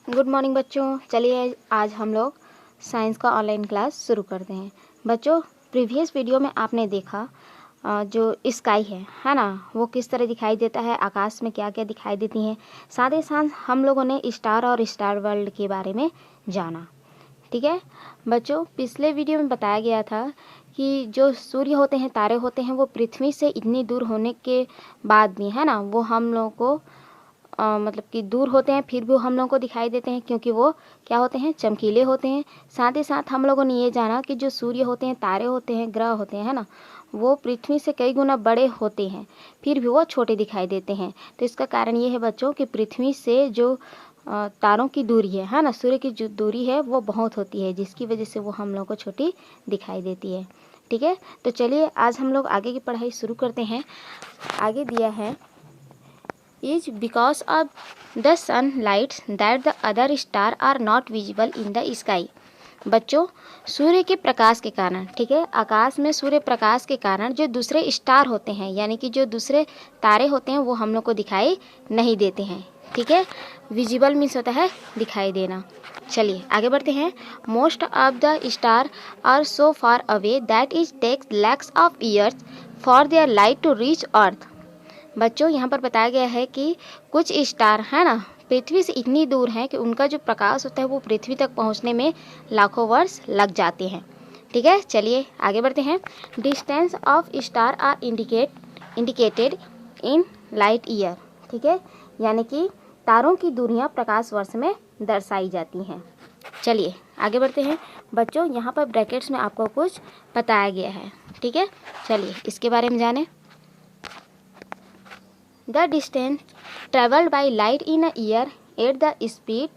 Good morning बच्चों। चलिए आज हम लोग साइंस का ऑनलाइन क्लास शुरू करते हैं। बच्चों, प्रीवियस वीडियो में आपने देखा जो स्काई है ना, वो किस तरह दिखाई देता है, आकाश में क्या क्या दिखाई देती हैं। साथ ही साथ हम लोगों ने स्टार और स्टार वर्ल्ड के बारे में जाना। ठीक है बच्चों, पिछले वीडियो में बताया गया था कि जो सूर्य होते हैं, तारे होते हैं, वो पृथ्वी से इतनी दूर होने के बाद भी है ना, वो हम लोगों को मतलब कि दूर होते हैं, फिर भी हम लोगों को दिखाई देते हैं, क्योंकि वो क्या होते हैं, चमकीले होते हैं। साथ ही साथ हम लोगों ने ये जाना कि जो सूर्य होते हैं, तारे होते हैं, ग्रह होते हैं, है ना, वो पृथ्वी से कई गुना बड़े होते हैं, फिर भी वो छोटे दिखाई देते हैं। तो इसका कारण ये है बच्चों कि पृथ्वी से जो तारों की दूरी है ना, सूर्य की जो दूरी है वो बहुत होती है, जिसकी वजह से वो हम लोगों को छोटी दिखाई देती है। ठीक है, तो चलिए आज हम लोग आगे की पढ़ाई शुरू करते हैं। आगे दिया है is because of the sunlight that the other star are not visible in the sky। बच्चों, सूर्य के प्रकाश के कारण, ठीक है, आकाश में सूर्य प्रकाश के कारण जो दूसरे स्टार होते हैं, यानी कि जो दूसरे तारे होते हैं, वो हम लोग को दिखाई नहीं देते हैं। ठीक है, विजिबल मीन्स होता है दिखाई देना। चलिए आगे बढ़ते हैं। Most of the star are so far away that is takes lakhs of years for their light to reach earth. बच्चों, यहाँ पर बताया गया है कि कुछ स्टार है ना, पृथ्वी से इतनी दूर हैं कि उनका जो प्रकाश होता है वो पृथ्वी तक पहुँचने में लाखों वर्ष लग जाते हैं। ठीक है, चलिए आगे बढ़ते हैं। Distance of star are indicated in light year. ठीक है, यानी कि तारों की दूरियाँ प्रकाश वर्ष में दर्शाई जाती हैं। चलिए आगे बढ़ते हैं। बच्चों, यहाँ पर ब्रैकेट्स में आपको कुछ बताया गया है। ठीक है, चलिए इसके बारे में जानें। The distance traveled by light in a year at the speed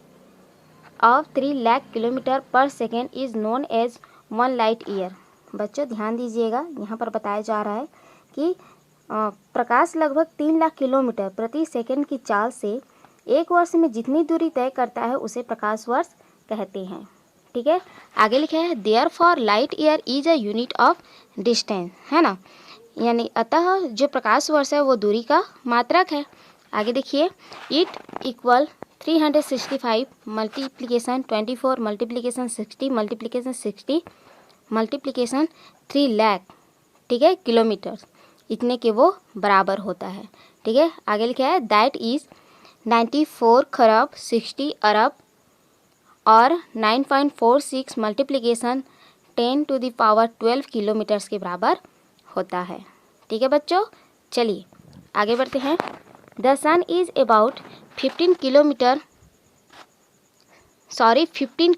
of 3 lakh kilometre पर second is known as 1 light year। बच्चों ध्यान दीजिएगा, यहाँ पर बताया जा रहा है कि प्रकाश लगभग 3 लाख किलोमीटर प्रति सेकंड की चाल से एक वर्ष में जितनी दूरी तय करता है उसे प्रकाश वर्ष कहते हैं। ठीक है, आगे लिखा है Therefore light year is a unit of distance, है ना, यानी अतः जो प्रकाश वर्ष है वो दूरी का मात्रक है। आगे देखिए, it equal 365 multiplication 24 multiplication 60 multiplication 60 multiplication 3 lakh, ठीक है, किलोमीटर, इतने के वो बराबर होता है। ठीक है, आगे लिखा है दैट इज 94 खरब 60 अरब और 9.46 multiplication 10 to the power 12 kilometres के बराबर होता है। ठीक है बच्चों, चलिए आगे बढ़ते हैं। The sun is about 15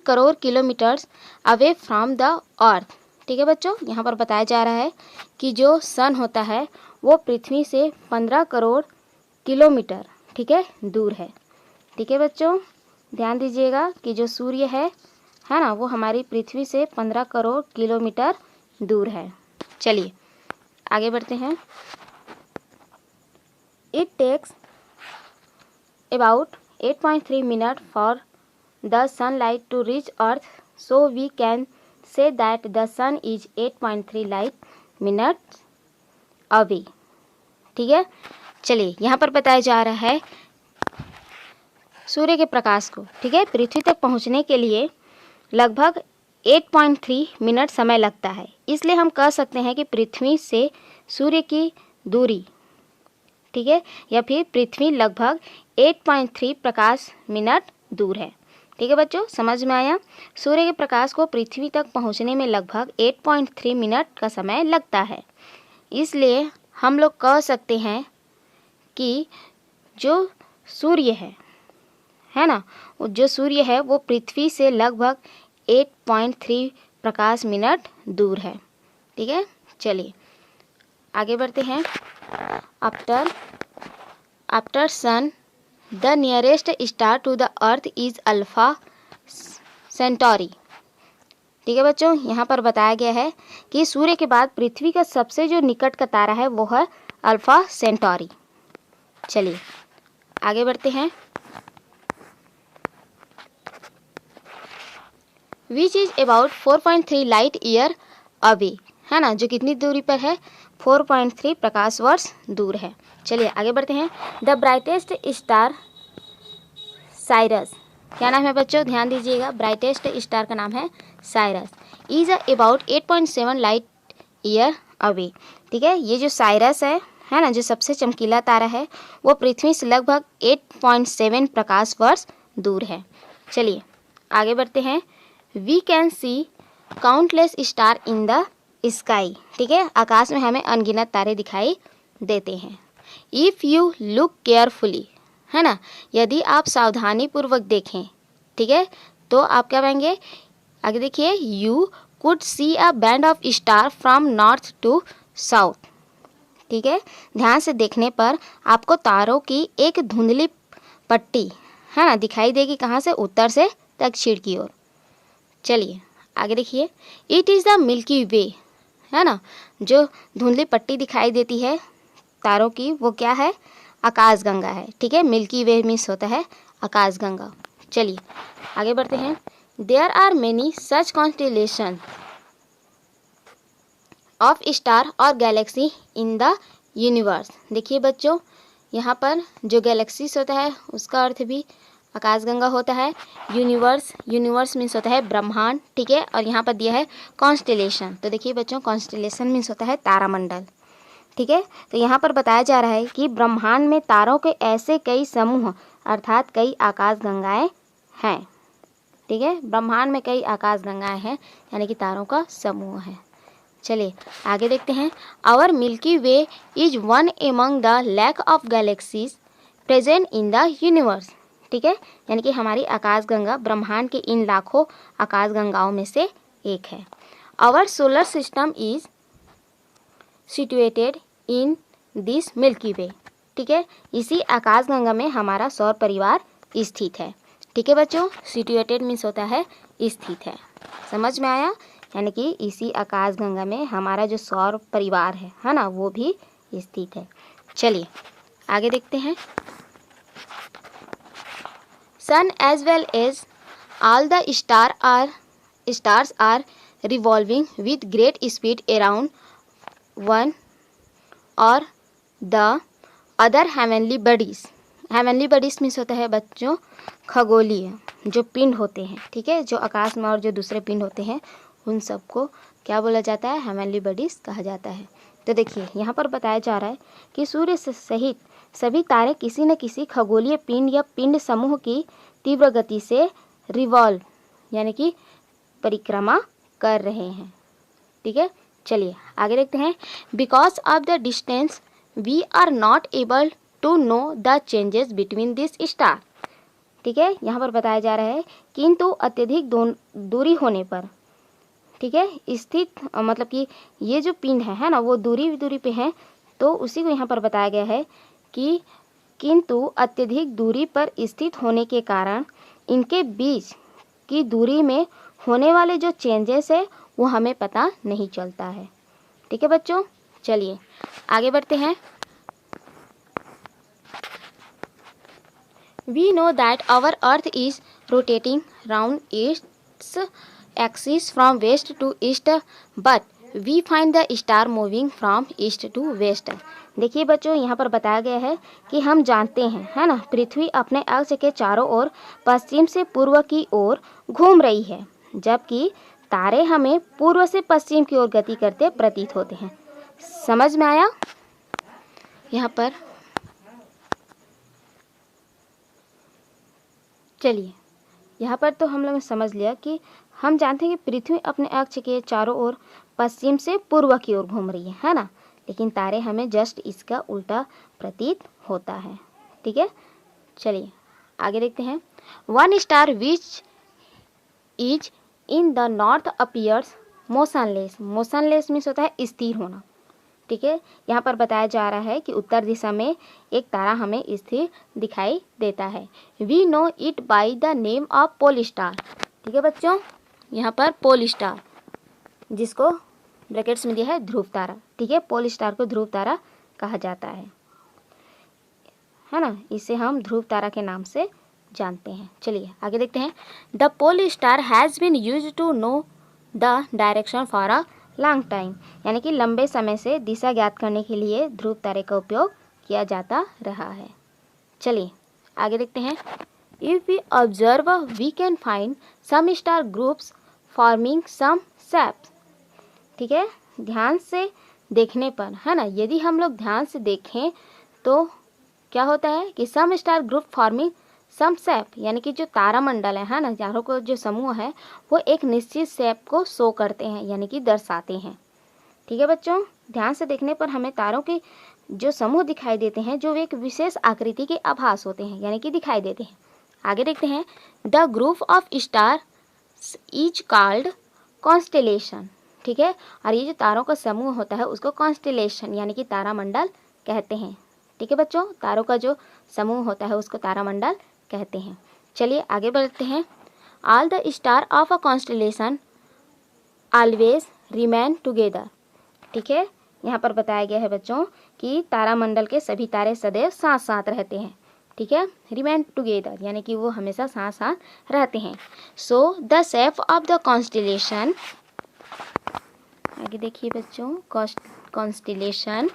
crore kilometres away from the earth. ठीक है बच्चों, यहाँ पर बताया जा रहा है कि जो सन होता है वो पृथ्वी से 15 करोड़ किलोमीटर, ठीक है, दूर है। ठीक है बच्चों, ध्यान दीजिएगा कि जो सूर्य है ना, वो हमारी पृथ्वी से 15 करोड़ किलोमीटर दूर है। चलिए आगे बढ़ते हैं। It takes about 8.3 minute for the sunlight to reach earth, so we can say that the sun is 8.3 light minute away. ठीक है, चलिए यहाँ पर बताया जा रहा है सूर्य के प्रकाश को, ठीक है, पृथ्वी तक पहुँचने के लिए लगभग 8.3 मिनट समय लगता है। इसलिए हम कह सकते हैं कि पृथ्वी से सूर्य की दूरी, ठीक है, या फिर पृथ्वी लगभग 8.3 प्रकाश मिनट दूर है। ठीक है बच्चों, समझ में आया। सूर्य के प्रकाश को पृथ्वी तक पहुंचने में लगभग 8.3 मिनट का समय लगता है। इसलिए हम लोग कह सकते हैं कि जो सूर्य है ना, जो सूर्य है वो पृथ्वी से लगभग 8.3 प्रकाश मिनट दूर है। ठीक है, चलिए आगे बढ़ते हैं। After sun the nearest star to the earth is Alpha Centauri. ठीक है बच्चों, यहाँ पर बताया गया है कि सूर्य के बाद पृथ्वी का सबसे जो निकट का तारा है वो है अल्फा सेंटोरी। चलिए आगे बढ़ते हैं। Which is about 4.3 light year away, है ना, जो कितनी दूरी पर है, 4.3 प्रकाश वर्ष दूर है। चलिए आगे बढ़ते हैं। द ब्राइटेस्ट स्टार साइरस, क्या नाम है बच्चों, ध्यान दीजिएगा। ब्राइटेस्ट स्टार का नाम है Cyrus. Is about 8.7 light year away. ठीक है, ये जो साइरस है ना, जो सबसे चमकीला तारा है, वो पृथ्वी से लगभग 8.7 प्रकाश वर्ष दूर है। चलिए आगे बढ़ते हैं। We can see countless star in the sky. ठीक है, आकाश में हमें अनगिनत तारे दिखाई देते हैं। इफ़ यू लुक केयरफुली, है ना, यदि आप सावधानी पूर्वक देखें, ठीक है, तो आप क्या पाएंगे, आगे देखिए, you could see a band of star from north to south. ठीक है, ध्यान से देखने पर आपको तारों की एक धुंधली पट्टी, है ना, दिखाई देगी। कहाँ से, उत्तर से दक्षिण की ओर। चलिए आगे देखिए। इट इज़ द मिल्की वे, है ना, जो धुंधली पट्टी दिखाई देती है तारों की, वो क्या है, आकाशगंगा है। ठीक है, मिल्की वे मीन्स होता है आकाशगंगा। चलिए आगे बढ़ते हैं। There are many such constellation of star और गैलेक्सी इन द यूनिवर्स। देखिए बच्चों, यहाँ पर जो गैलेक्सीज होता है उसका अर्थ भी आकाशगंगा होता है। यूनिवर्स मीन्स होता है ब्रह्मांड। ठीक है, और यहाँ पर दिया है कॉन्स्टेलेशन। तो देखिए बच्चों, कॉन्स्टेलेशन मीन्स होता है तारामंडल। ठीक है, तो यहाँ पर बताया जा रहा है कि ब्रह्मांड में तारों के ऐसे कई समूह अर्थात कई आकाशगंगाएं हैं। ठीक है, ब्रह्मांड में कई आकाशगंगाएं हैं, यानी कि तारों का समूह है। चलिए आगे देखते हैं। Our Milky Way is one among the lakh of galaxies present in the universe. ठीक है, यानी कि हमारी आकाशगंगा ब्रह्मांड के इन लाखों आकाशगंगाओं में से एक है। Our solar system is situated in this Milky Way. ठीक है, इसी आकाशगंगा में हमारा सौर परिवार स्थित है। ठीक है बच्चों, सिचुएटेड मीन्स होता है स्थित है। समझ में आया, यानी कि इसी आकाशगंगा में हमारा जो सौर परिवार है ना, वो भी स्थित है। चलिए आगे देखते हैं। Sun as well as all the stars are revolving with great speed around one or the other heavenly bodies. Heavenly bodies means होता है बच्चों खगोलीय जो पिंड होते हैं। ठीक है, जो आकाश में और जो दूसरे पिंड होते हैं उन सबको क्या बोला जाता है, हेवनली बॉडीज कहा जाता है। तो देखिए यहाँ पर बताया जा रहा है कि सूर्य से सहित सभी तारे किसी न किसी खगोलीय पिंड या पिंड समूह की तीव्र गति से रिवॉल्व यानी कि परिक्रमा कर रहे हैं। ठीक है, चलिए आगे देखते हैं। Because of the distance we are not able to know the changes between this star. ठीक है, यहाँ पर बताया जा रहा है किंतु अत्यधिक दूरी होने पर, ठीक है, स्थित मतलब कि ये जो पिंड है ना, वो दूरी पे है, तो उसी को यहाँ पर बताया गया है कि किंतु अत्यधिक दूरी पर स्थित होने के कारण इनके बीच की दूरी में होने वाले जो चेंजेस है वो हमें पता नहीं चलता है। ठीक है बच्चों, चलिए आगे बढ़ते हैं। We know that our earth is rotating round its axis from west to east, but we find the star moving from east to west. देखिए बच्चों, यहाँ पर बताया गया है कि हम जानते हैं, है ना, पृथ्वी अपने अक्ष के चारों ओर पश्चिम से पूर्व की ओर घूम रही है, जबकि तारे हमें पूर्व से पश्चिम की ओर गति करते प्रतीत होते हैं। समझ में आया? यहाँ पर चलिए, यहाँ पर तो हम लोग ने समझ लिया कि हम जानते हैं कि पृथ्वी अपने अक्ष के चारों ओर पश्चिम से पूर्व की ओर घूम रही है ना, लेकिन तारे हमें जस्ट इसका उल्टा प्रतीत होता है। ठीक है, चलिए आगे देखते हैं। One star which is in the north appears motionless. Motionless means होता है स्थिर होना। ठीक है, यहाँ पर बताया जा रहा है कि उत्तर दिशा में एक तारा हमें स्थिर दिखाई देता है। We know it by the name of pole star. ठीक है बच्चों, यहाँ पर पोल स्टार जिसको ब्रैकेट्स में दिया है ध्रुव तारा। ठीक है, पोल स्टार को ध्रुव तारा कहा जाता है ना, इसे हम ध्रुव तारा के नाम से जानते हैं। चलिए आगे देखते हैं। The pole star has been used to know the direction for a long time, यानी कि लंबे समय से दिशा ज्ञात करने के लिए ध्रुव तारे का उपयोग किया जाता रहा है। चलिए आगे देखते हैं। If we observe, we can find some star groups forming some shapes. ठीक है, ध्यान से देखने पर, है ना, यदि हम लोग ध्यान से देखें तो क्या होता है कि some star group forming some shape, यानी कि जो तारामंडल है ना, तारों को जो समूह है वो एक निश्चित शेप को शो करते हैं, यानी कि दर्शाते हैं। ठीक है बच्चों, ध्यान से देखने पर हमें तारों के जो समूह दिखाई देते हैं जो एक विशेष आकृति के आभास होते हैं, यानी कि दिखाई देते हैं। आगे देखते हैं, the group of star is called constellation. ठीक है, और ये जो तारों का समूह होता है उसको कॉन्स्टेलेशन यानी कि तारामंडल कहते हैं। ठीक है बच्चों, तारों का जो समूह होता है उसको तारामंडल कहते हैं। चलिए आगे बढ़ते हैं। All the star of a constellation always remain together. ठीक है, यहाँ पर बताया गया है बच्चों कि तारामंडल के सभी तारे सदैव साथ साथ रहते हैं। ठीक है, रिमेन टुगेदर यानी कि वो हमेशा साथ साथ रहते हैं। So the shape of the constellation, आगे देखिए बच्चों, constellation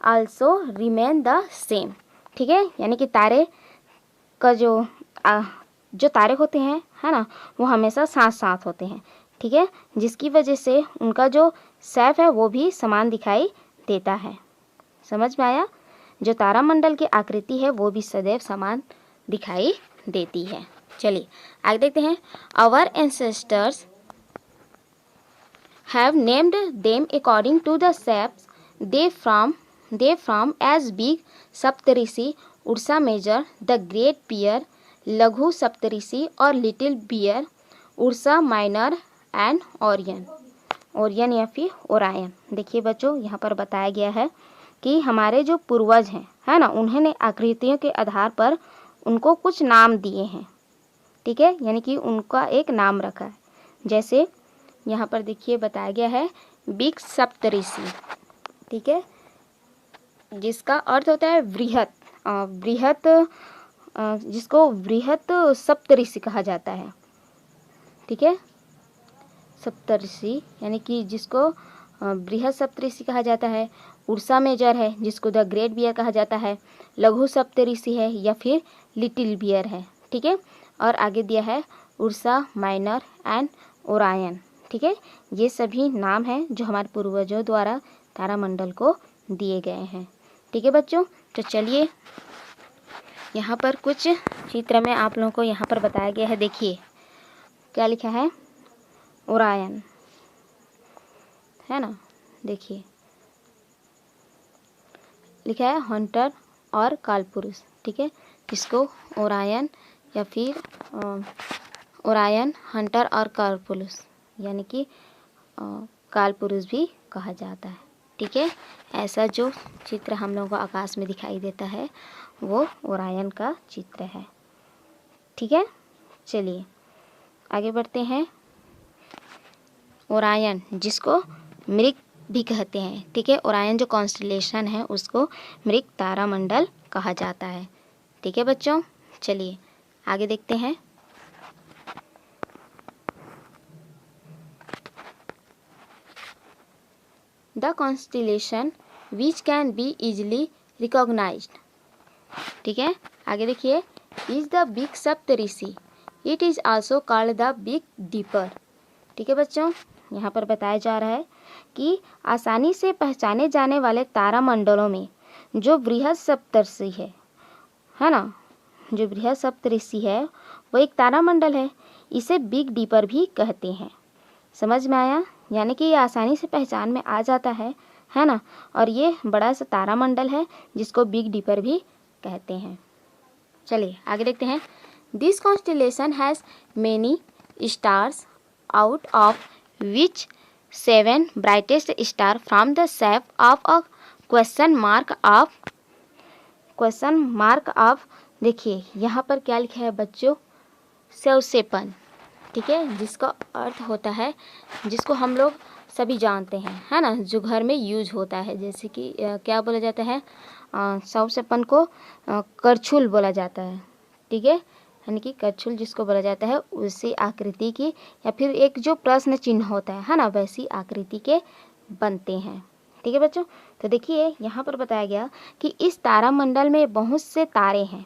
also remain the same. ठीक है, यानी कि तारे का जो तारे होते हैं, है ना, वो हमेशा साथ साथ होते हैं। ठीक है, जिसकी वजह से उनका जो शेप है वो भी समान दिखाई देता है। समझ में आया? जो तारामंडल की आकृति है वो भी सदैव समान दिखाई देती है। चलिए आगे देखते हैं। Our ancestors have named them according to the shapes they form as big Saptarishi, Ursa Major, the Great Bear, Laghu Saptarishi और Little Bear, Ursa Minor and Orion। Orion या फिर ओरायन। देखिए बच्चों, यहाँ पर बताया गया है कि हमारे जो पूर्वज हैं, है ना, उन्होंने आकृतियों के आधार पर उनको कुछ नाम दिए हैं। ठीक है, यानी कि उनका एक नाम रखा है। जैसे यहाँ पर देखिए बताया गया है बिग सप्तऋषि। ठीक है, जिसका अर्थ होता है बृहत, जिसको बृहत सप्तऋषि कहा जाता है। ठीक है, सप्तऋषि यानी कि जिसको बृहत सप्तऋषि कहा जाता है। उर्सा मेजर है जिसको द ग्रेट बियर कहा जाता है। लघु सप्तऋषि है या फिर लिटिल बियर है। ठीक है, और आगे दिया है उर्सा माइनर एंड ओरायन। ठीक है, ये सभी नाम हैं जो हमारे पूर्वजों द्वारा तारामंडल को दिए गए हैं। ठीक है बच्चों, तो चलिए यहाँ पर कुछ चित्र में आप लोगों को यहाँ पर बताया गया है। देखिए क्या लिखा है, ओरायन, है ना, देखिए लिखा है हंटर और कालपुरुष। ठीक है, इसको ओरायन या फिर ओरायन, हंटर और कालपुरुष यानी कि कालपुरुष भी कहा जाता है। ठीक है, ऐसा जो चित्र हम लोगों को आकाश में दिखाई देता है वो ओरायन का चित्र है। ठीक है, चलिए आगे बढ़ते हैं। ओरायन जिसको मृग भी कहते हैं। ठीक है, ओरायन जो कॉन्स्टेलेशन है उसको मृग तारामंडल कहा जाता है। ठीक है बच्चों, चलिए आगे देखते हैं। The constellation which can be easily recognised. ठीक है, आगे देखिए, is the big Saptarishi, it is also called the big dipper. ठीक है बच्चों, यहाँ पर बताया जा रहा है कि आसानी से पहचाने जाने वाले तारामंडलों में जो बृहद सप्तऋषि है ना, जो बृहद सप्तऋषि है वो एक तारामंडल है। इसे बिग डीपर भी कहते हैं। समझ में आया? यानी कि ये आसानी से पहचान में आ जाता है ना, और ये बड़ा सा तारामंडल है जिसको बिग डीपर भी कहते हैं। चलिए आगे देखते हैं। This constellation has many stars out of which 7 brightest star from the shape of a question mark of. देखिए यहाँ पर क्या लिखा है बच्चों, सवसेपन। ठीक है, जिसका अर्थ होता है, जिसको हम लोग सभी जानते हैं, है ना, जो घर में यूज होता है। जैसे कि क्या बोला जाता है, सवसेपन को करछुल बोला जाता है। ठीक है, यानी कि करछुल जिसको बोला जाता है उसी आकृति की या फिर एक जो प्रश्न चिन्ह होता है ना, वैसी आकृति के बनते हैं। ठीक है बच्चों, तो देखिए यहाँ पर बताया गया कि इस तारामंडल में बहुत से तारे हैं।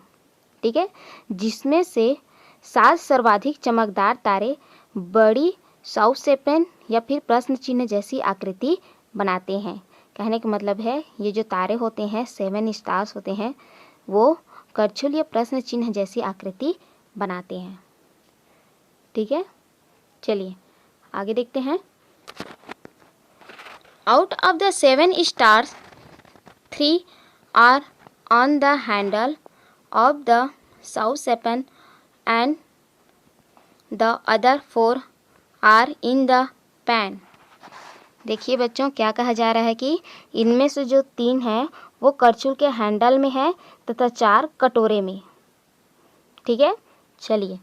ठीक है, जिसमें से 7 सर्वाधिक चमकदार तारे बड़ी सौसेपेन या फिर प्रश्न चिन्ह जैसी आकृति बनाते हैं। कहने का मतलब है ये जो तारे होते हैं 7 स्टार्स होते हैं वो करछुल या प्रश्न चिन्ह जैसी आकृति बनाते हैं। ठीक है, चलिए आगे देखते हैं। Out of the 7 stars 3 are on the handle of the saucepan and the other 4 are in the pan. देखिए बच्चों, क्या कहा जा रहा है कि इनमें से जो 3 हैं वो करछुल के हैंडल में है तथा 4 कटोरे में। ठीक है, चलिए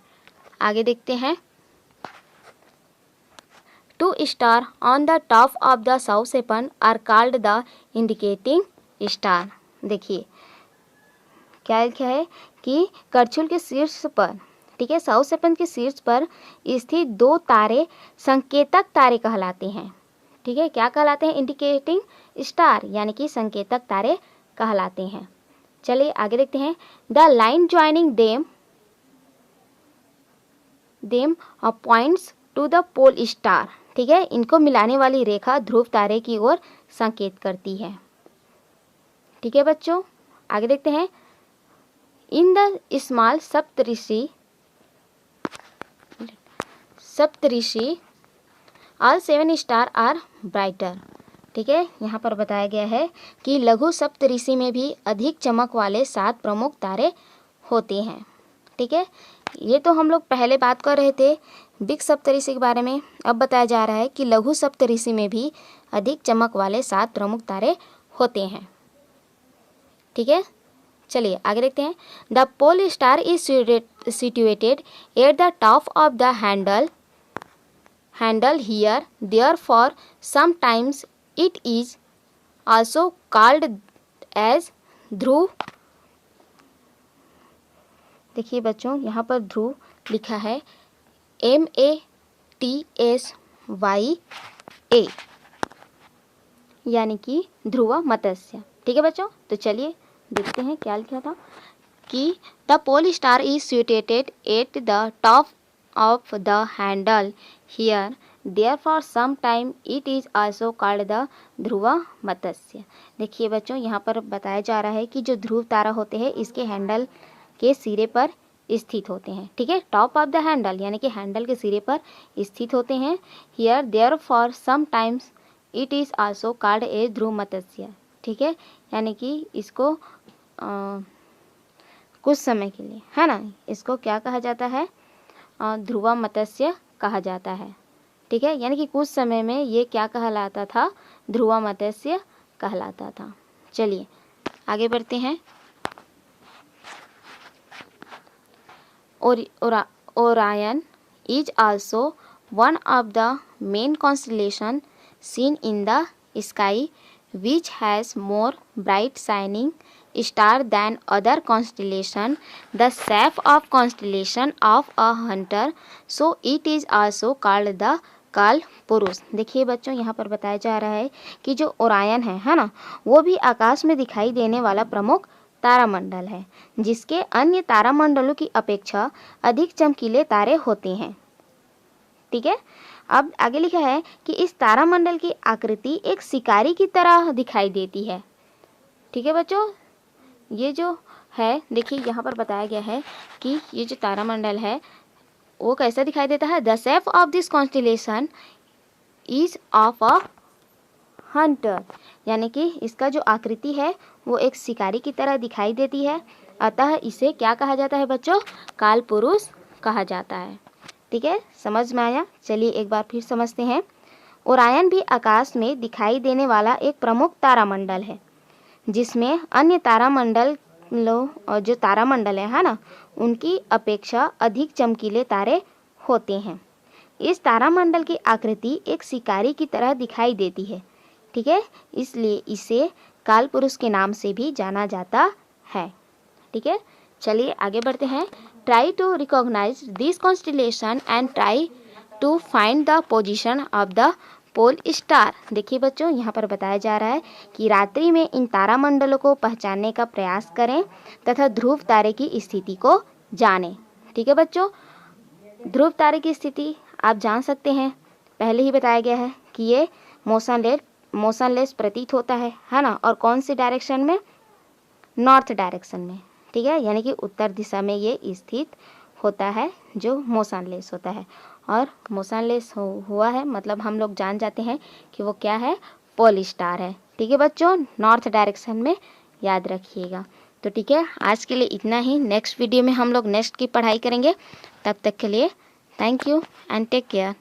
आगे देखते हैं। 2 star on the top of the saucepan are called the indicating star. देखिए क्या लिखा है कि करछुल के शीर्ष पर, ठीक है, सौसेपन के शीर्ष पर स्थित 2 तारे संकेतक तारे कहलाते हैं। ठीक है, क्या कहलाते हैं? इंडिकेटिंग स्टार, यानी कि संकेतक तारे कहलाते हैं। चलिए आगे देखते हैं। The line joining them points to the pole star. ठीक है, इनको मिलाने वाली रेखा ध्रुव तारे की ओर संकेत करती है। ठीक है बच्चों, आगे देखते हैं। In the small Saptarishi all 7 star are brighter. ठीक है, यहाँ पर बताया गया है कि लघु सप्तऋषि में भी अधिक चमक वाले 7 प्रमुख तारे होते हैं। ठीक है, ये तो हम लोग पहले बात कर रहे थे बिग सप्तऋषि के बारे में। अब बताया जा रहा है कि लघु सप्तऋषि में भी अधिक चमक वाले 7 प्रमुख तारे होते हैं। ठीक है, चलिए आगे देखते हैं। The pole star is situated at the top of the handle here, therefore sometimes it is also called as Dhruv. देखिए बच्चों, यहाँ पर ध्रुव लिखा है MATSYA, यानी कि ध्रुव मत्स्य। ठीक है बच्चों, तो चलिए देखते हैं क्या लिखा था कि the pole star is situated at the top of the handle here, therefore sometime it is also called the Dhruv Matsya. देखिए बच्चों, यहाँ पर बताया जा रहा है कि जो ध्रुव तारा होते हैं इसके हैंडल के सिरे पर स्थित होते हैं। ठीक है, टॉप ऑफ द हैंडल यानी कि हैंडल के सिरे पर स्थित होते हैं। Here therefore sometimes it is also called a ध्रुव मत्स्य। ठीक है, यानी कि इसको कुछ समय के लिए, है ना, इसको क्या कहा जाता है? ध्रुव मत्स्य कहा जाता है। ठीक है, यानी कि कुछ समय में ये क्या कहलाता था? ध्रुव मत्स्य कहलाता था। चलिए आगे बढ़ते हैं। Orion is also one of the main constellation seen in the sky which has more bright shining star than other constellation, the shape of constellation of a hunter, so it is also called the कालपुरुष। देखिए बच्चों, यहाँ पर बताया जा रहा है कि जो ओरायन है ना, वो भी आकाश में दिखाई देने वाला प्रमुख तारामंडल है, जिसके अन्य तारामंडलों की अपेक्षा अधिक चमकीले तारे होते हैं। ठीक है, अब आगे लिखा है कि इस तारामंडल की आकृति एक शिकारी की तरह दिखाई देती है। ठीक है बच्चों, ये जो है देखिए यहाँ पर बताया गया है कि ये जो तारामंडल है वो कैसा दिखाई देता है? The shape of this constellation is of a Hunter, यानी कि इसका जो आकृति है वो एक शिकारी की तरह दिखाई देती है। अतः इसे क्या कहा जाता है बच्चों? कालपुरुष कहा जाता है। ठीक है, समझ में आया? चलिए एक बार फिर समझते हैं। ओरायन भी आकाश में दिखाई देने वाला एक प्रमुख तारामंडल है, जिसमें अन्य तारामंडलों और जो तारामंडल है ना, उनकी अपेक्षा अधिक चमकीले तारे होते हैं। इस तारामंडल की आकृति एक शिकारी की तरह दिखाई देती है। ठीक है, इसलिए इसे कालपुरुष के नाम से भी जाना जाता है। ठीक है, चलिए आगे बढ़ते हैं। Try to recognise this constellation and try to find the position of the pole star. देखिए बच्चों, यहाँ पर बताया जा रहा है कि रात्रि में इन तारामंडलों को पहचानने का प्रयास करें तथा ध्रुव तारे की स्थिति को जानें। ठीक है बच्चों, ध्रुव तारे की स्थिति आप जान सकते हैं, पहले ही बताया गया है कि ये मोशनलेस प्रतीत होता है ना। और कौन सी डायरेक्शन में? नॉर्थ डायरेक्शन में। ठीक है, यानी कि उत्तर दिशा में ये स्थित होता है जो मोशनलेस होता है। और मोशनलेस हुआ है मतलब हम लोग जान जाते हैं कि वो क्या है, पोल स्टार है। ठीक है बच्चों, नॉर्थ डायरेक्शन में, याद रखिएगा। तो ठीक है, आज के लिए इतना ही। नेक्स्ट वीडियो में हम लोग नेक्स्ट की पढ़ाई करेंगे। तब तक के लिए thank you and take care.